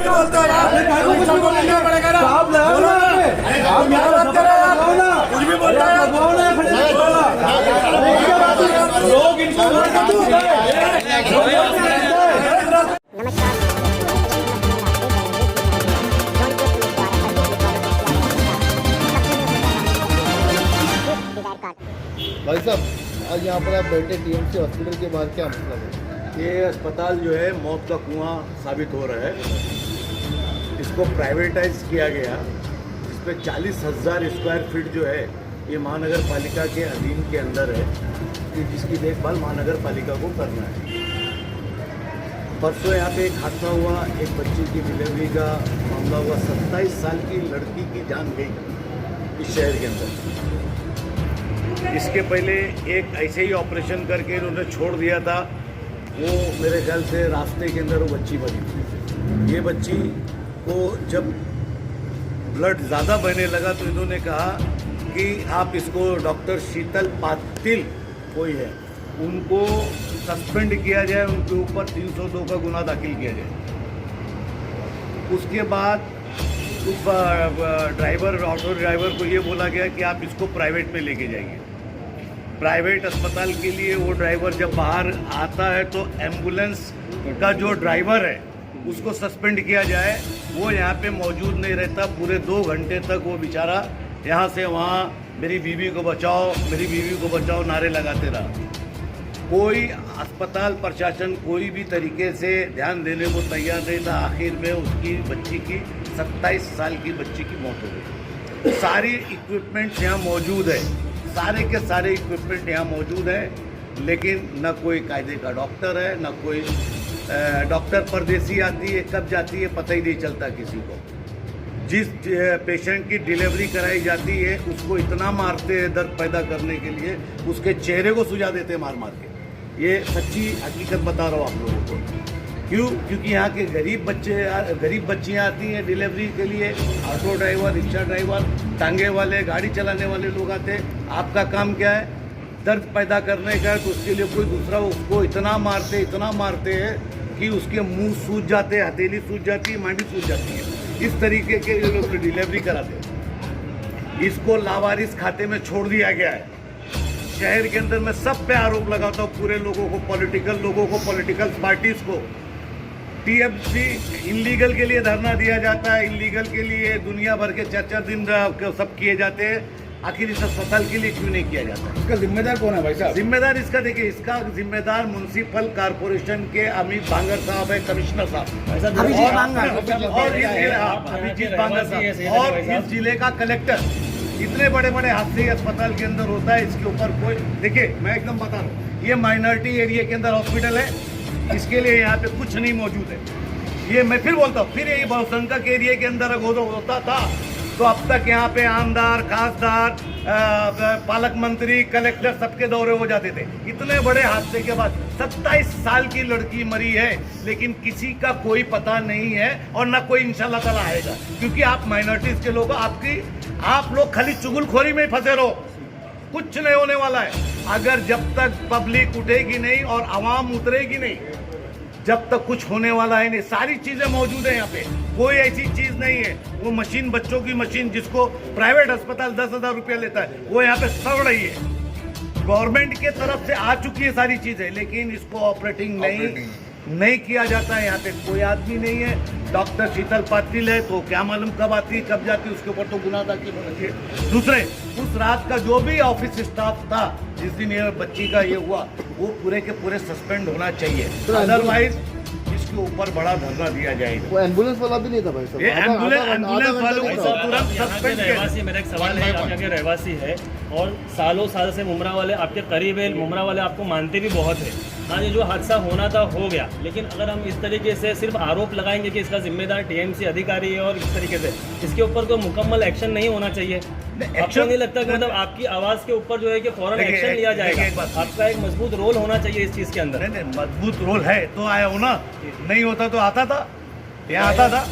बोलते हो यार, कुछ भी बोलना पड़ेगा ना। कुछ भी बोलते हैं लोग इनको भाई साहब आज यहाँ पर आप बैठे टीएमसी हॉस्पिटल के बाहर, क्या मतलब है? ये अस्पताल जो है मौत का कुआं साबित हो रहा है। इसको प्राइवेटाइज किया गया, जिसपे 40,000 स्क्वायर फीट जो है ये महानगर पालिका के अधीन के अंदर है, कि जिसकी देखभाल महानगर पालिका को करना है। परसों यहाँ पे एक हादसा हुआ, एक बच्ची की डिलीवरी का मामला हुआ। 27 साल की लड़की की जान गई इस शहर के अंदर। इसके पहले एक ऐसे ही ऑपरेशन करके इन्होंने छोड़ दिया था, वो मेरे ख्याल से रास्ते के अंदर वो बच्ची मरी थी। ये बच्ची को जब ब्लड ज़्यादा बहने लगा तो इन्होंने कहा कि आप इसको डॉक्टर शीतल पाटिल कोई है, उनको सस्पेंड किया जाए, उनके ऊपर 302 का गुना दाखिल किया जाए। उसके बाद उस ड्राइवर, ऑटो ड्राइवर को ये बोला गया कि आप इसको प्राइवेट में लेके जाइए। प्राइवेट अस्पताल के लिए वो ड्राइवर जब बाहर आता है तो एम्बुलेंस का जो ड्राइवर है उसको सस्पेंड किया जाए। वो यहाँ पे मौजूद नहीं रहता, पूरे 2 घंटे तक वो बेचारा यहाँ से वहाँ मेरी बीवी को बचाओ, मेरी बीवी को बचाओ नारे लगाते रहा। कोई अस्पताल प्रशासन कोई भी तरीके से ध्यान देने को तैयार नहीं था। आखिर में उसकी बच्ची की 27 साल की बच्ची की मौत हो गई। सारी इक्विपमेंट्स यहाँ मौजूद है, सारे के सारे इक्विपमेंट यहाँ मौजूद है, लेकिन न कोई कायदे का डॉक्टर है, न कोई डॉक्टर परदेसी आती है, कब जाती है पता ही नहीं चलता किसी को। जिस पेशेंट की डिलीवरी कराई जाती है उसको इतना मारते हैं दर्द पैदा करने के लिए, उसके चेहरे को सुझा देते हैं मार मार के। ये सच्ची हकीकत बता रहा हूँ आप लोगों को। क्यों? क्योंकि यहाँ के गरीब बच्चियाँ आती हैं डिलीवरी के लिए, ऑटो ड्राइवर, रिक्शा ड्राइवर, टांगे वाले, गाड़ी चलाने वाले लोग आते हैं। आपका काम क्या है? दर्द पैदा करने का है, तो उसके लिए कोई दूसरा उसको इतना मारते हैं कि उसके मुंह सूज जाते हैं, हथेली सूज जाती है, मांडी सूज जाती है। इस तरीके के ये लोग डिलीवरी कराते हैं। इसको लावारिस खाते में छोड़ दिया गया है। शहर के अंदर मैं सब पे आरोप लगाता हूँ, पूरे लोगों को, पॉलिटिकल पार्टीज को। टीएमसी इलीगल के लिए धरना दिया जाता है, इलीगल के लिए दुनिया भर के 4-4 दिन सब किए जाते हैं। आखिर इस अस्पताल के लिए क्यों नहीं किया जाता? इसका जिम्मेदार कौन है भाई साहब? जिम्मेदार इसका देखिए, इसका जिम्मेदार म्युनिसिपल कॉर्पोरेशन के अमित बांगर साहब है, कमिश्नर साहब अभिजीत बांगर साहब, और इस जिले का कलेक्टर। इतने बड़े बड़े हादसे अस्पताल के अंदर होता है, इसके ऊपर कोई, देखिए मैं एकदम बता रहा हूँ, ये माइनॉरिटी एरिया के अंदर हॉस्पिटल है, इसके लिए यहाँ पे कुछ नहीं मौजूद है। ये मैं फिर बोलता हूँ, फिर यही बहुसंख्यक एरिया के अंदर अगर होता था तो अब तक यहाँ पे आमदार, खासदार, पालक मंत्री, कलेक्टर सबके दौरे हो जाते थे। इतने बड़े हादसे के बाद 27 साल की लड़की मरी है, लेकिन किसी का कोई पता नहीं है और ना कोई इंशाल्लाह ताला आएगा, क्योंकि आप माइनॉरिटीज के लोग, आप लोग खाली चुगलखोरी में फंसे रहो, कुछ नहीं होने वाला है। अगर जब तक पब्लिक उठेगी नहीं और आवाम उतरेगी नहीं, जब तक कुछ होने वाला है नहीं। सारी चीजें मौजूद है यहाँ पे, कोई ऐसी चीज नहीं है। वो मशीन, बच्चों की मशीन, जिसको प्राइवेट अस्पताल 10,000 रुपया लेता है, वो यहाँ पे सड़ रही है। गवर्नमेंट के तरफ से आ चुकी है सारी चीजें, लेकिन इसको ऑपरेटिंग नहीं किया जाता है। यहाँ पे कोई आदमी नहीं है। डॉक्टर शीतल पाटिल है तो क्या मालूम कब आती है कब जाती है, उसके ऊपर तो गुनाह दाखिल होना चाहिए। दूसरे, उस रात का जो भी ऑफिस स्टाफ था जिस दिन ये बच्ची का ये हुआ, वो पूरे के पूरे सस्पेंड होना चाहिए, अदरवाइज इसके ऊपर बड़ा धरना दिया जाएगा। वो एम्बुलेंस वाला भी नहीं था भाई साहब? ये एम्बुलेंस वालों को तुरंत सस्पेंड किया। मेरा एक सवाल है, आप यहाँ के रहवासी है और सालों साल से मुमरा वाले आपके करीब है, मुमरा वाले आपको मानते भी बहुत है। हाँ, ये जो हादसा होना था हो गया, लेकिन अगर हम इस तरीके से सिर्फ आरोप लगाएंगे कि इसका जिम्मेदार टीएमसी अधिकारी है और इस तरीके से, इसके ऊपर कोई मुकम्मल एक्शन नहीं होना चाहिए। आपको नहीं लगता कि मतलब आपकी आवाज़ के ऊपर जो है कि फौरन एक्शन लिया जाएगा? आपका एक मजबूत रोल होना चाहिए इस चीज़ के अंदर। नहीं, मजबूत रोल है तो आया हो ना, नहीं होता तो आता था, यहाँ आता था,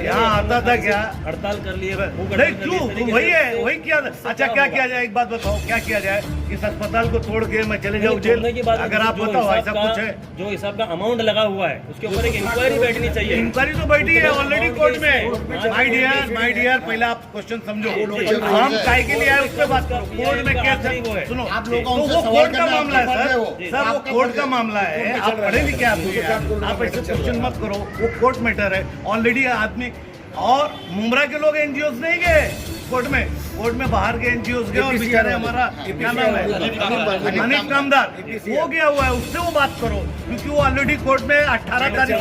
यहाँ आता था क्या? हड़ताल कर लिए, नहीं क्यों? वही है, वही किया। अच्छा क्या किया जाए, एक बात बताओ, क्या किया जाए? इस अस्पताल को तोड़ के मैं चले जाऊँ नहीं, जेल? तोड़ने की बात अगर नहीं, आप जो बताओ हिसाब ऐसा का- कुछ है? जो हिसाब का अमाउंट लगा हुआ है उसके ऊपर एक इंक्वायरी बैठनी चाहिए। इंक्वायरी तो बैठी है ऑलरेडी कोर्ट में। माय डियर पहले आप क्वेश्चन समझो। हम काय के लिए आए उस पर बात करो। कोर्ट में केस है, सुनो आप लोगों तो उनसे वो सवाल कोर्ट का करना मामला है आपका फर्ज है वो। सर वो कोर्ट का मामला है। आप पढ़े लिखे आदमी हैं, आप ऐसे क्वेश्चन मत करो। वो कोर्ट मैटर है ऑलरेडी आदमी। और मुमरा के लोग एनजीओ नहीं गए कोर्ट में बाहर के एनजीओ गए और बेचारे हमारा क्या नाम है हनीफ कामदार वो गया हुआ है, उससे वो बात करो क्योंकि वो ऑलरेडी कोर्ट में 18 तारीख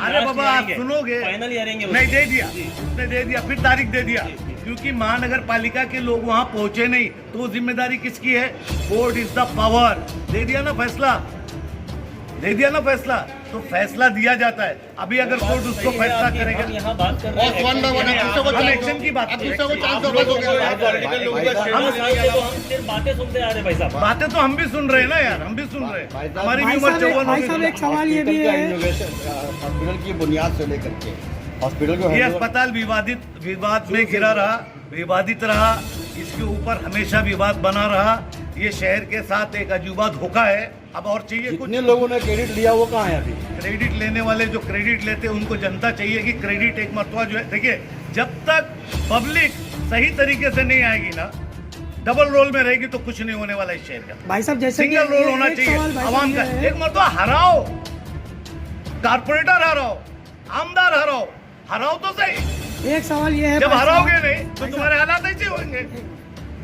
अरे बाबा आप सुनोगे फाइनल हियरिंग है नहीं दे दिया, उसने दे दिया, फिर तारीख दे दिया क्योंकि महानगर पालिका के लोग वहां पहुंचे नहीं। तो वो जिम्मेदारी किसकी है? Court is the power. दे दिया ना फैसला, तो फैसला दिया जाता है। अभी अगर कोर्ट उसको फैसला करेगा, हम यहाँ बात कर रहे और वन बाय वन हम एक्शन की बात अब करें। दूसरे को चांस वापस हो गया। हम सिर्फ बातें सुनते आ रहे भाई साहब। बातें तो हम भी सुन रहे हैं ना यार, हम भी सुन रहे हैं। हमारी भी उम्र 54 हो भाई साहब गई। एक सवाल ये भी है, हॉस्पिटल की बुनियाद से लेकर के हॉस्पिटल को ये अस्पताल विवाद में घिरा रहा, विवादित रहा, इसके ऊपर हमेशा विवाद बना रहा। ये शहर के साथ एक अजूबा धोखा है। अब और चाहिए कुछ? जितने लोगों ने क्रेडिट लिया वो कहाँ है अभी? क्रेडिट लेने वाले जो क्रेडिट लेते हैं उनको जनता चाहिए कि क्रेडिट एक मरतबा जो है, देखिए जब तक पब्लिक सही तरीके से नहीं आएगी ना, डबल रोल में रहेगी तो कुछ नहीं होने वाला इस शहर का। भाई साहब जैसे कि सिंगल रोल होना एक सवाल चाहिए भाई आवाम साहब का। ये है, एक मरतबा हराओ, कारपोरेटर हराओ, आमदार हराओ तो सही। एक सवाल ये है जब भाई साहब, हराओगे नहीं तो तुम्हारे हालात ऐसे होंगे।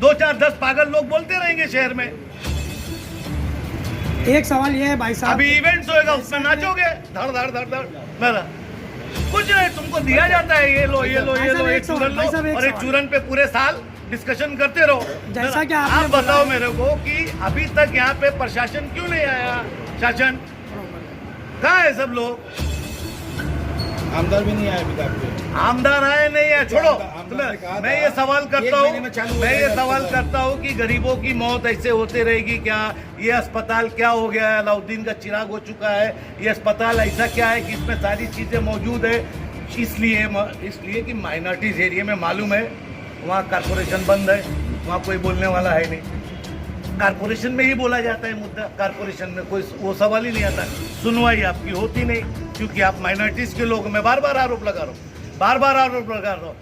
2 4 10 पागल लोग बोलते रहेंगे शहर में। एक सवाल ये है भाई साहब, अभी इवेंट्स होएगा उसमें नाचोगे धड़ धड़ धड़ धड़ मेरा कुछ नहीं, तुमको दिया जाता है ये लो एक चूरन भाई साहब, लो एक और एक सवाल। चूरन पे पूरे साल डिस्कशन करते रहो। जैसा कि आपने आप बताओ मेरे को कि अभी तक यहाँ पे प्रशासन क्यों नहीं आया? शासन कहाँ है सब लोग? आमदार भी नहीं आया अभी तक। आमदार आए नहीं है, छोड़ो। आमदार ने कहा मैं था, ये सवाल करता एक हूँ, महीने में चालू हो मैं ये जाएगा सवाल अस्पताल। करता हूँ कि गरीबों की मौत ऐसे होते रहेगी क्या? ये अस्पताल क्या हो गया है? अलाउद्दीन का चिराग हो चुका है। ये अस्पताल ऐसा क्या है कि इसमें सारी चीज़ें मौजूद है? इसलिए कि माइनॉरिटीज एरिया में मालूम है वहाँ कारपोरेशन बंद है, वहाँ कोई बोलने वाला है नहीं। कारपोरेशन में ही बोला जाता है मुद्दा, कारपोरेशन में कोई वो सवाल ही नहीं आता। सुनवाई आपकी होती नहीं क्योंकि आप माइनॉरिटीज के लोग, मैं बार बार आरोप लगा रहा हूँ।